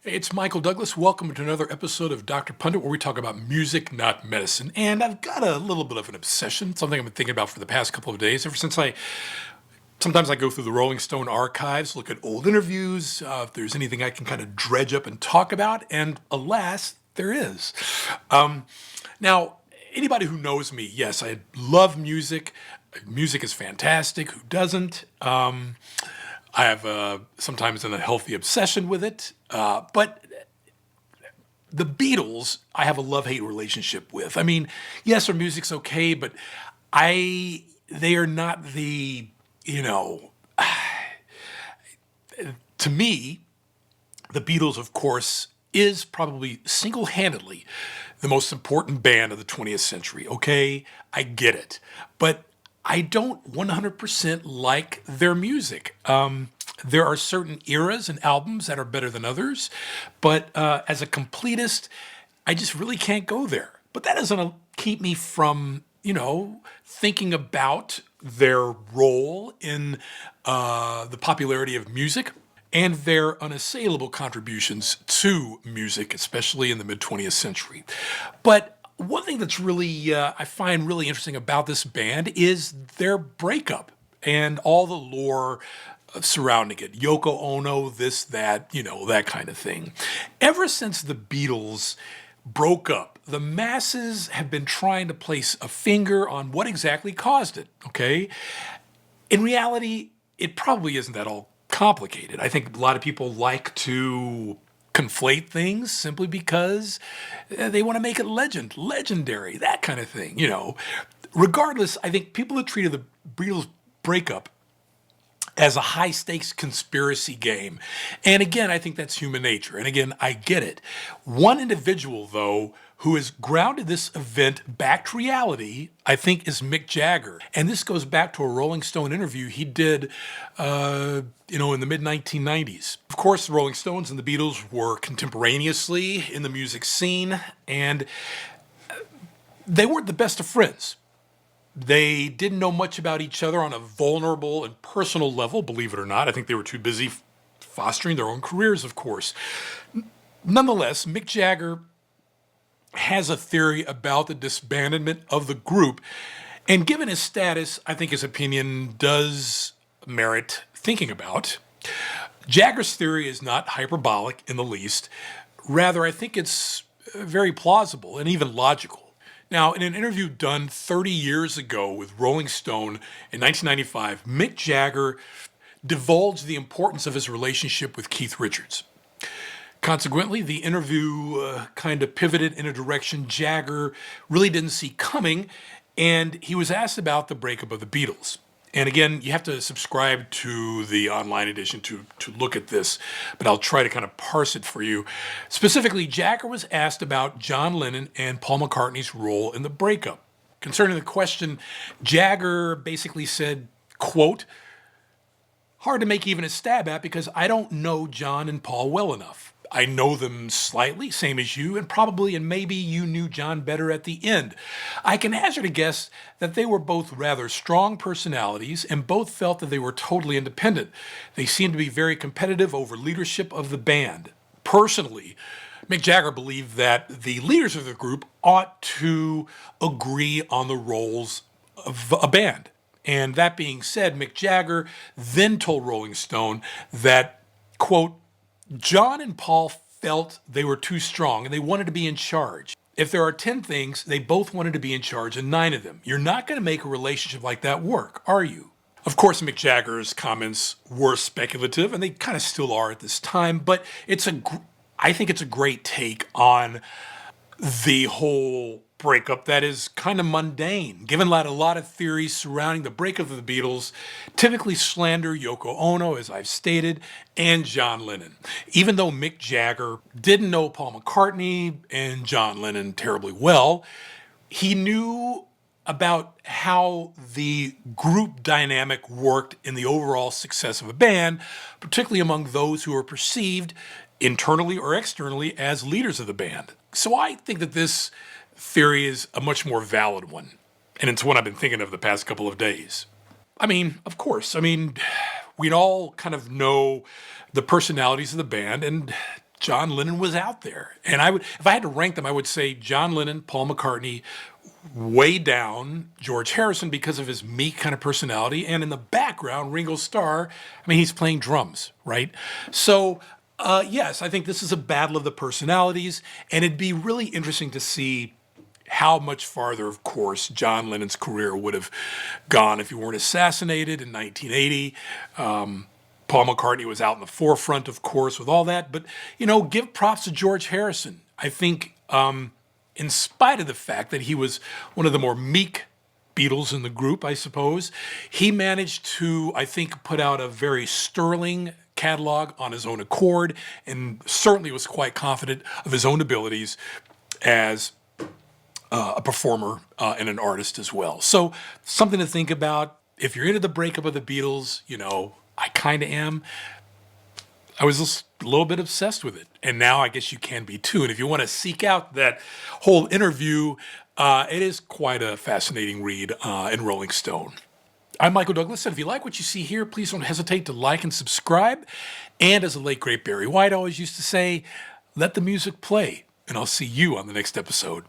Hey, it's Michael Douglas. Welcome to another episode of Dr. Pundit, where we talk about music, not medicine. And I've got a little bit of an obsession, something I've been thinking about for the past couple of days, ever since sometimes I go through the Rolling Stone archives, look at old interviews, if there's anything I can kind of dredge up and talk about, and alas, there is. Now, anybody who knows me, yes, I love music. Music is fantastic. Who doesn't? I have sometimes an unhealthy obsession with it, but the Beatles, I have a love-hate relationship with. I mean, yes, their music's okay, but they are not to me, the Beatles, of course, is probably single-handedly the most important band of the 20th century. Okay, I get it, but I don't 100% like their music. There are certain eras and albums that are better than others, but as a completist, I just really can't go there. But that doesn't keep me from, thinking about their role in the popularity of music and their unassailable contributions to music, especially in the mid-20th century. But one thing that's really, I find really interesting about this band is their breakup and all the lore surrounding it. Yoko Ono, this, that, that kind of thing. Ever since the Beatles broke up, the masses have been trying to place a finger on what exactly caused it, okay? In reality, it probably isn't that all complicated. I think a lot of people like to conflate things simply because they want to make it legendary, that kind of thing, Regardless, I think people have treated the Beatles breakup as a high-stakes conspiracy game. And again, I think that's human nature. And again, I get it. One individual, though, who has grounded this event back to reality, I think, is Mick Jagger. And this goes back to a Rolling Stone interview he did, in the mid-1990s. Of course, the Rolling Stones and the Beatles were contemporaneously in the music scene, and they weren't the best of friends. They didn't know much about each other on a vulnerable and personal level, believe it or not. I think they were too busy fostering their own careers, of course. Nonetheless, Mick Jagger has a theory about the disbandment of the group. And given his status, I think his opinion does merit thinking about. Jagger's theory is not hyperbolic in the least. Rather, I think it's very plausible and even logical. Now, in an interview done 30 years ago with Rolling Stone in 1995, Mick Jagger divulged the importance of his relationship with Keith Richards. Consequently, the interview kind of pivoted in a direction Jagger really didn't see coming, and he was asked about the breakup of the Beatles. And again, you have to subscribe to the online edition to look at this, but I'll try to kind of parse it for you. Specifically, Jagger was asked about John Lennon and Paul McCartney's role in the breakup. Concerning the question, Jagger basically said, quote, "Hard to make even a stab at because I don't know John and Paul well enough. I know them slightly, same as you, and probably and maybe you knew John better at the end. I can hazard a guess that they were both rather strong personalities and both felt that they were totally independent. They seemed to be very competitive over leadership of the band. Personally, Mick Jagger believed that the leaders of the group ought to agree on the roles of a band. And that being said, Mick Jagger then told Rolling Stone that, quote, John and Paul felt they were too strong and they wanted to be in charge. If there are 10 things, they both wanted to be in charge of 9 of them. You're not going to make a relationship like that work, are you?" Of course, Mick Jagger's comments were speculative, and they kind of still are at this time, but I think it's a great take on the whole breakup that is kind of mundane, given that a lot of theories surrounding the breakup of the Beatles typically slander Yoko Ono, as I've stated, and John Lennon. Even though Mick Jagger didn't know Paul McCartney and John Lennon terribly well, he knew about how the group dynamic worked in the overall success of a band, particularly among those who are perceived internally or externally as leaders of the band. So I think that this theory is a much more valid one, and it's one I've been thinking of the past couple of days. I mean, of course, we all kind of know the personalities of the band, and John Lennon was out there. And I would, if I had to rank them, I would say John Lennon, Paul McCartney, way down George Harrison because of his meek kind of personality. And in the background, Ringo Starr, I mean, he's playing drums, right? So, yes, I think this is a battle of the personalities. And it'd be really interesting to see how much farther, of course, John Lennon's career would have gone if he weren't assassinated in 1980. Paul McCartney was out in the forefront, of course, with all that. But, give props to George Harrison. I think, in spite of the fact that he was one of the more meek Beatles in the group, I suppose, he managed to, I think, put out a very sterling catalog on his own accord, and certainly was quite confident of his own abilities as a performer and an artist as well. So something to think about. If you're into the breakup of the Beatles, I kind of am. I was just a little bit obsessed with it. And now I guess you can be too. And if you want to seek out that whole interview, it is quite a fascinating read in Rolling Stone. I'm Michael Douglas, and if you like what you see here, please don't hesitate to like and subscribe. And as the late, great Barry White always used to say, let the music play, and I'll see you on the next episode.